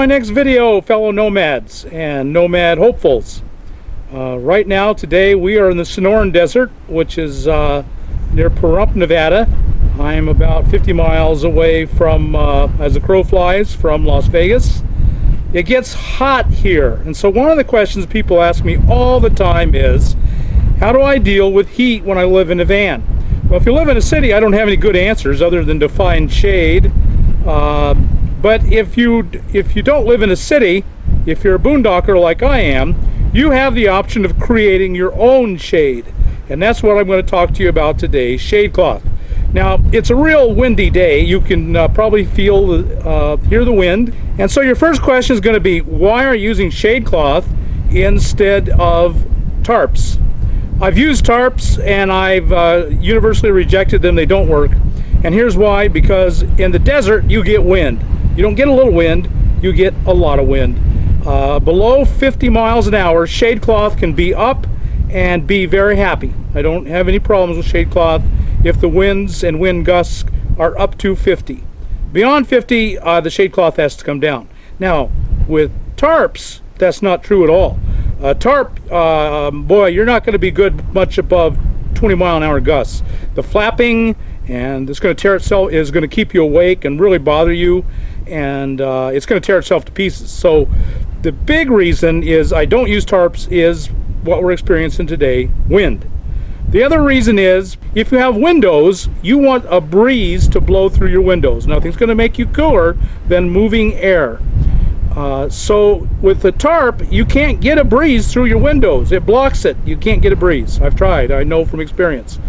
My next video, fellow nomads and nomad hopefuls. Right now, today, we are in the Sonoran Desert, which is near Pahrump, Nevada. I'm about 50 miles away from, as the crow flies, from Las Vegas. It gets hot here, and so one of the questions people ask me all the time is, how do I deal with heat when I live in a van? Well, if you live in a city, I don't have any good answers other than to find shade. But if you don't live in a city, if you're a boondocker like I am, you have the option of creating your own shade. And that's what I'm going to talk to you about today, shade cloth. Now, it's a real windy day. You can probably hear the wind. And so your first question is going to be, why are you using shade cloth instead of tarps? I've used tarps and I've universally rejected them. They don't work. And here's why: because in the desert you get wind. You don't get a little wind, you get a lot of wind. Below 50 miles an hour, shade cloth can be up and be very happy. I don't have any problems with shade cloth if the winds and wind gusts are up to 50. Beyond 50, the shade cloth has to come down. Now, with tarps, that's not true at all. Tarp, boy, you're not going to be good much above 20-mile-an-hour gusts. The flapping and it's going to tear itself is going to keep you awake and really bother you, and it's going to tear itself to pieces. So the big reason is I don't use tarps is what we're experiencing today: wind. The other reason is, if you have windows, you want a breeze to blow through your windows. Nothing's going to make you cooler than moving air. So with the tarp, you can't get a breeze through your windows. It blocks it. You can't get a breeze. I've tried. I know from experience.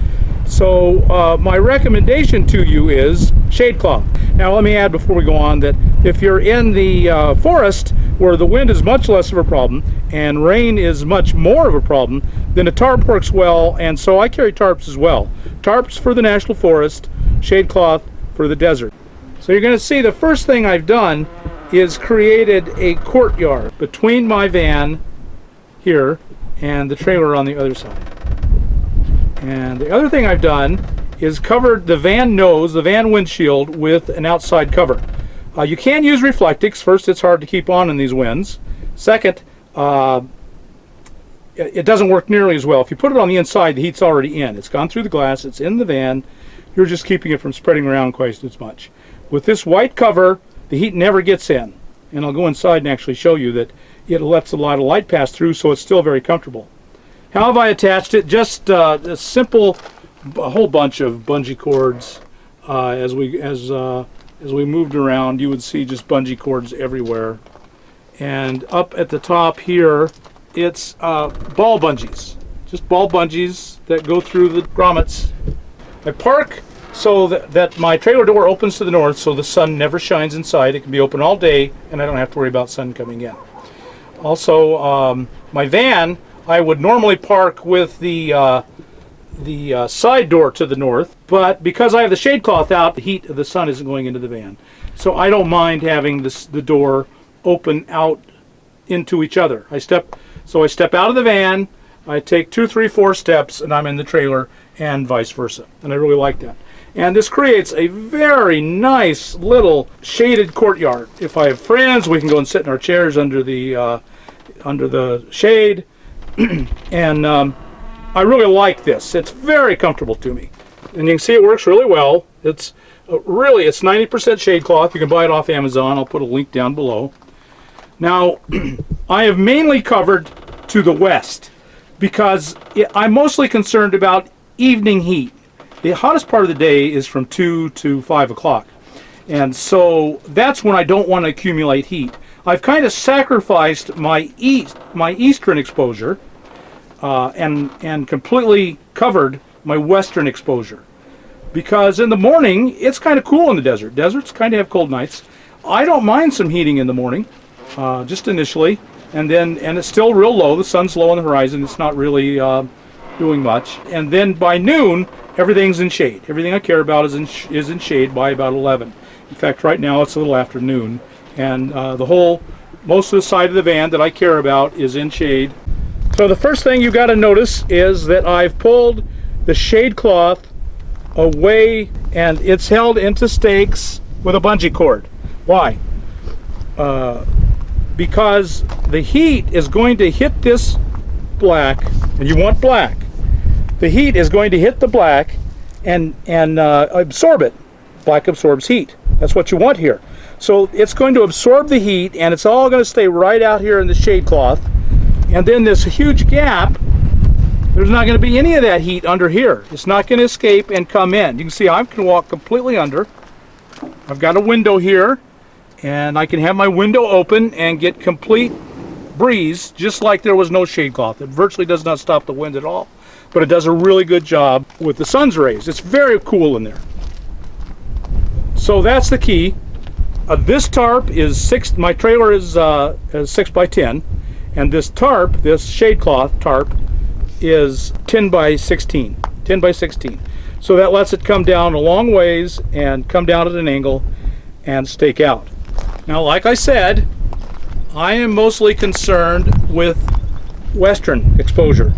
So my recommendation to you is shade cloth. Now let me add before we go on that if you're in the forest where the wind is much less of a problem and rain is much more of a problem, then a tarp works well, and so I carry tarps as well. Tarps for the national forest, shade cloth for the desert. So you're going to see the first thing I've done is created a courtyard between my van here and the trailer on the other side. And the other thing I've done is covered the van nose, the van windshield, with an outside cover. You can use reflectics. First, it's hard to keep on in these winds. Second, it doesn't work nearly as well. If you put it on the inside, the heat's already in. It's gone through the glass, it's in the van. You're just keeping it from spreading around quite as much. With this white cover, the heat never gets in. And I'll go inside and actually show you that it lets a lot of light pass through, so it's still very comfortable. How have I attached it? Just a simple, a whole bunch of bungee cords. As we moved around, you would see just bungee cords everywhere. And up at the top here, it's ball bungees. Just ball bungees that go through the grommets. I park so that my trailer door opens to the north, so the sun never shines inside. It can be open all day, and I don't have to worry about sun coming in. Also, my van, I would normally park with the side door to the north, but because I have the shade cloth out, the heat of the sun isn't going into the van. So I don't mind having the door open out into each other. I step out of the van, I take 2, 3, 4 steps, and I'm in the trailer, and vice versa. And I really like that. And this creates a very nice little shaded courtyard. If I have friends, we can go and sit in our chairs under the shade. And I really like this. It's very comfortable to me, and you can see it works really well. It's 90% shade cloth. You can buy it off Amazon. I'll put a link down below. Now, I have mainly covered to the west because I'm mostly concerned about evening heat. The hottest part of the day is from 2 to 5 o'clock, and so that's when I don't want to accumulate heat. I've kind of sacrificed my eastern exposure and completely covered my western exposure, because in the morning it's kind of cool in the desert. Deserts kind of have cold nights. I don't mind some heating in the morning, just initially, and it's still real low. The sun's low on the horizon. It's not really doing much. And then by noon, everything's in shade. Everything I care about is in shade by about 11. In fact, right now it's a little after noon, and most of the side of the van that I care about is in shade. So the first thing you've got to notice is that I've pulled the shade cloth away, and it's held into stakes with a bungee cord. Why? because the heat is going to hit this black, and you want black. The heat is going to hit the black and absorb it. Black absorbs heat. That's what you want here. So it's going to absorb the heat, and it's all going to stay right out here in the shade cloth. And then this huge gap, there's not going to be any of that heat under here. It's not going to escape and come in. You can see I can walk completely under. I've got a window here, and I can have my window open and get complete breeze, just like there was no shade cloth. It virtually does not stop the wind at all, but it does a really good job with the sun's rays. It's very cool in there. So that's the key. This tarp is my trailer is 6 by 10, and this tarp, this shade cloth tarp, is 10 by 16. 10 by 16. So that lets it come down a long ways and come down at an angle and stake out. Now, like I said, I am mostly concerned with western exposure.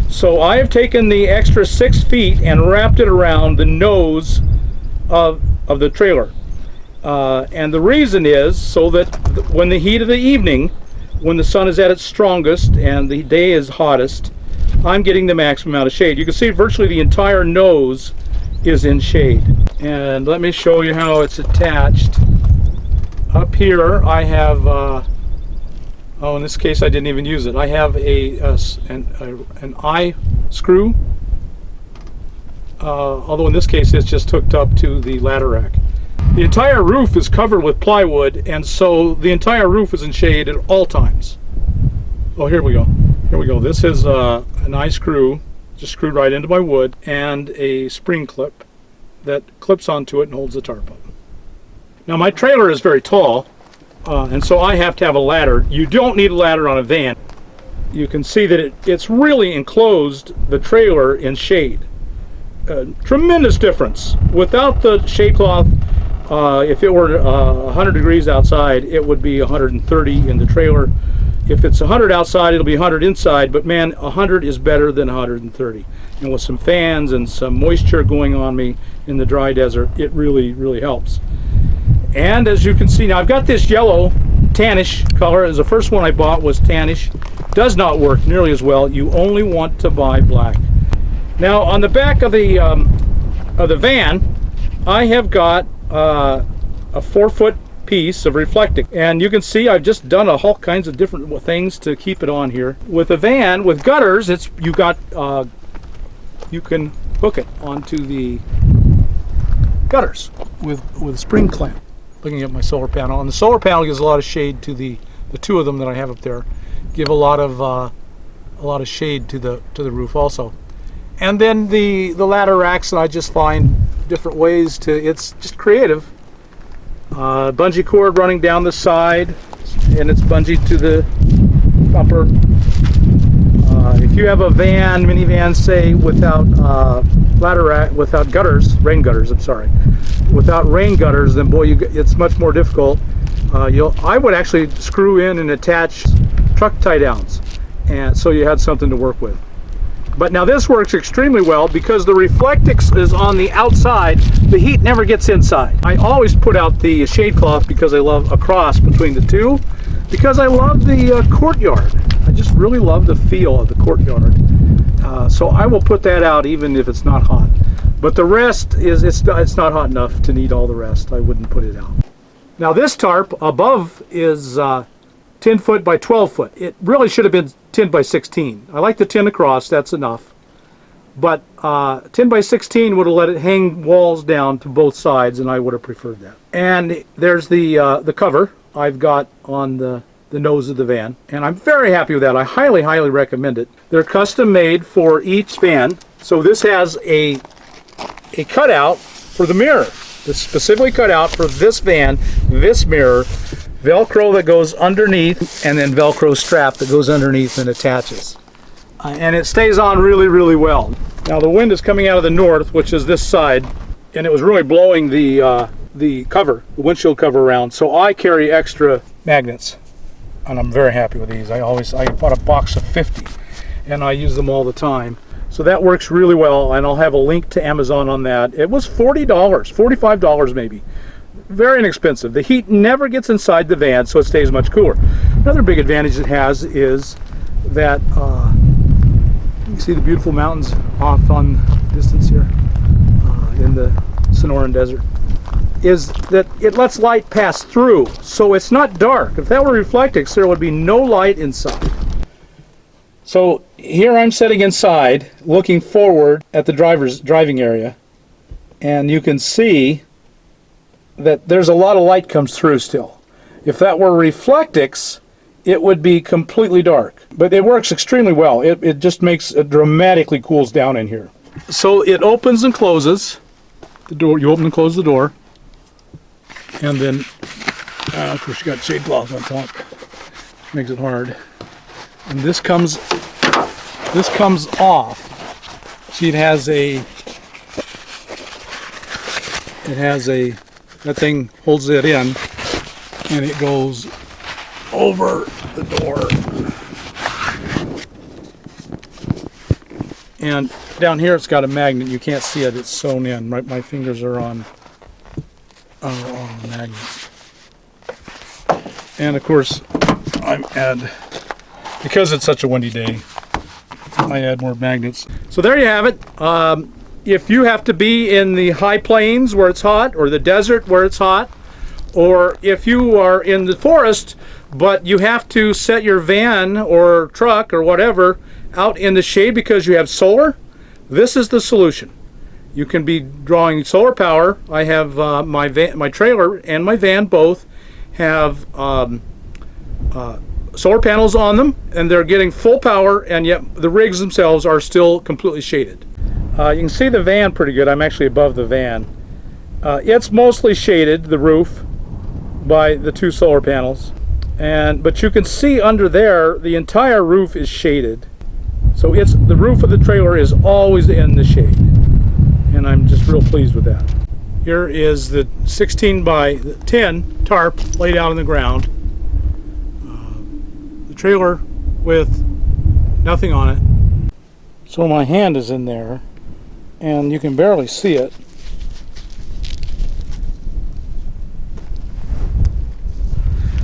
So I have taken the extra 6 feet and wrapped it around the nose of the trailer. And the reason is so that when the heat of the evening, when the sun is at its strongest and the day is hottest, I'm getting the maximum amount of shade. You can see virtually the entire nose is in shade. And let me show you how it's attached. Up here I have, oh, in this case I didn't even use it. I have an eye screw, although in this case it's just hooked up to the ladder rack. The entire roof is covered with plywood, and so the entire roof is in shade at all times. Oh, here we go. Here we go. This is an eye screw, just screwed right into my wood, and a spring clip that clips onto it and holds the tarp up. Now my trailer is very tall, and so I have to have a ladder. You don't need a ladder on a van. You can see that it's really enclosed the trailer in shade. Tremendous difference. Without the shade cloth, if it were 100 degrees outside, it would be 130 in the trailer. If it's 100 outside, it'll be 100 inside, but man, 100 is better than 130. And with some fans and some moisture going on me in the dry desert, it really, really helps. And as you can see now, I've got this yellow tannish color. As the first one I bought was tannish. Does not work nearly as well. You only want to buy black. Now on the back of the van, I have got a 4-foot piece of reflecting, and you can see I've just done a whole kinds of different things to keep it on here. With a van with gutters, you can hook it onto the gutters with a spring clamp. Looking at my solar panel, and the solar panel gives a lot of shade to the 2 of them that I have up there. Give a lot of shade to the roof also. And then the ladder racks, and I just find different ways to. It's just creative. Bungee cord running down the side, and it's bungee to the bumper. If you have a van, minivan, say, without ladder rack, without gutters, rain gutters, I'm sorry, without rain gutters, then boy, it's much more difficult. I would actually screw in and attach truck tie downs, and so you had something to work with. But now this works extremely well because the Reflectix is on the outside. The heat never gets inside. I always put out the shade cloth because I love a cross between the two, because I love the courtyard. I just really love the feel of the courtyard. So I will put that out even if it's not hot. But the rest it's not hot enough to need all the rest. I wouldn't put it out. Now this tarp above is 10 foot by 12 foot. It really should have been 10 by 16. I like the 10 across, that's enough. But 10 by 16 would have let it hang walls down to both sides, and I would have preferred that. And there's the cover I've got on the nose of the van, and I'm very happy with that. I highly, highly recommend it. They're custom made for each van. So this has a cutout for the mirror. It's specifically cut out for this van, this mirror. Velcro that goes underneath, and then Velcro strap that goes underneath and attaches. And it stays on really, really well. Now the wind is coming out of the north, which is this side, and it was really blowing the cover, the windshield cover around. So I carry extra magnets, and I'm very happy with these. I bought a box of 50, and I use them all the time. So that works really well, and I'll have a link to Amazon on that. It was $40, $45 maybe. Very inexpensive. The heat never gets inside the van, so it stays much cooler. Another big advantage it has is that you see the beautiful mountains off on distance here in the Sonoran Desert, is that it lets light pass through, so it's not dark. If that were reflectix, there would be no light inside. So here I'm sitting inside, looking forward at the driving area, and you can see that there's a lot of light comes through still. If that were reflectix, it would be completely dark. But it works extremely well. It just it dramatically cools down in here. So it opens and closes the door. You open and close the door, and then of course you got shade cloth on top, which makes it hard. And this comes off. See, that thing holds it in, and it goes over the door. And down here it's got a magnet. You can't see it, it's sewn in. My fingers are on the magnets. And of course, because it's such a windy day, I add more magnets. So there you have it. If you have to be in the high plains where it's hot, or the desert where it's hot, or if you are in the forest but you have to set your van or truck or whatever out in the shade because you have solar, this is the solution. You can be drawing solar power. I have my trailer and my van both have solar panels on them, and they're getting full power, and yet the rigs themselves are still completely shaded. You can see the van pretty good. I'm actually above the van. It's mostly shaded, the roof, by the two solar panels, but you can see under there the entire roof is shaded. So the roof of the trailer is always in the shade, and I'm just real pleased with that. Here is the 16 by 10 tarp laid out on the ground. The trailer with nothing on it. So my hand is in there, and you can barely see it.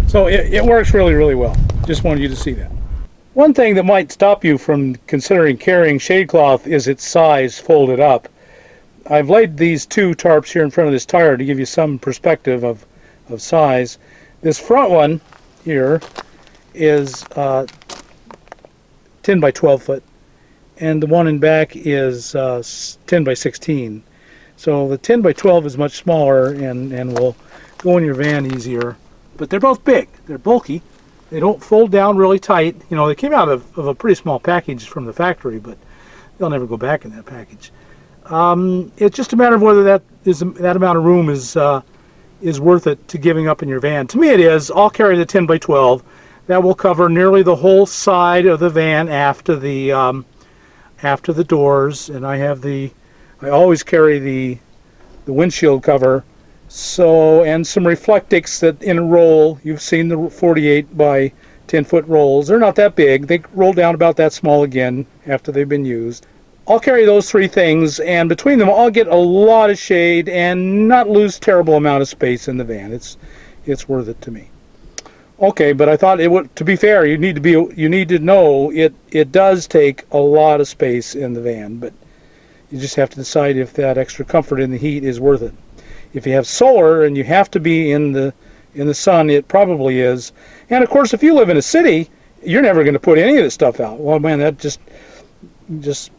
So it works really, really well. Just wanted you to see that. One thing that might stop you from considering carrying shade cloth is its size folded up. I've laid these two tarps here in front of this tire to give you some perspective of size. This front one here is 10 by 12 foot, and the one in back is 10 by 16. So the 10 by 12 is much smaller and will go in your van easier. But they're both big. They're bulky. They don't fold down really tight. You know, they came out of a pretty small package from the factory, but they'll never go back in that package. It's just a matter of whether that amount of room is worth it to giving up in your van. To me it is. I'll carry the 10 by 12. That will cover nearly the whole side of the van after the doors, and I always carry the windshield cover. So, and some reflectix that in a roll. You've seen the 48 by 10 foot rolls. They're not that big. They roll down about that small again after they've been used. I'll carry those three things, and between them I'll get a lot of shade and not lose terrible amount of space in the van. It's worth it to me. Okay, but I thought it would, to be fair, you need to know it does take a lot of space in the van, but you just have to decide if that extra comfort in the heat is worth it. If you have solar and you have to be in the sun, it probably is. And of course, if you live in a city, you're never going to put any of this stuff out. Well, man, that just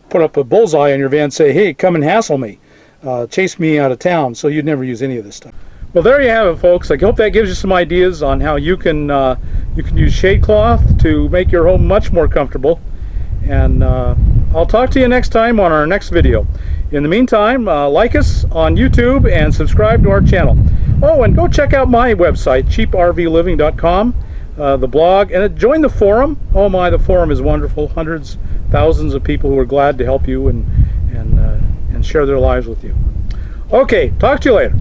put up a bullseye on your van and say, hey, come and hassle me, chase me out of town. So you'd never use any of this stuff. Well, there you have it, folks. I hope that gives you some ideas on how you can use shade cloth to make your home much more comfortable. And I'll talk to you next time on our next video. In the meantime, like us on YouTube and subscribe to our channel. Oh, and go check out my website, cheaprvliving.com, the blog, and join the forum. Oh my, the forum is wonderful. Hundreds, thousands of people who are glad to help you and share their lives with you. Okay, talk to you later.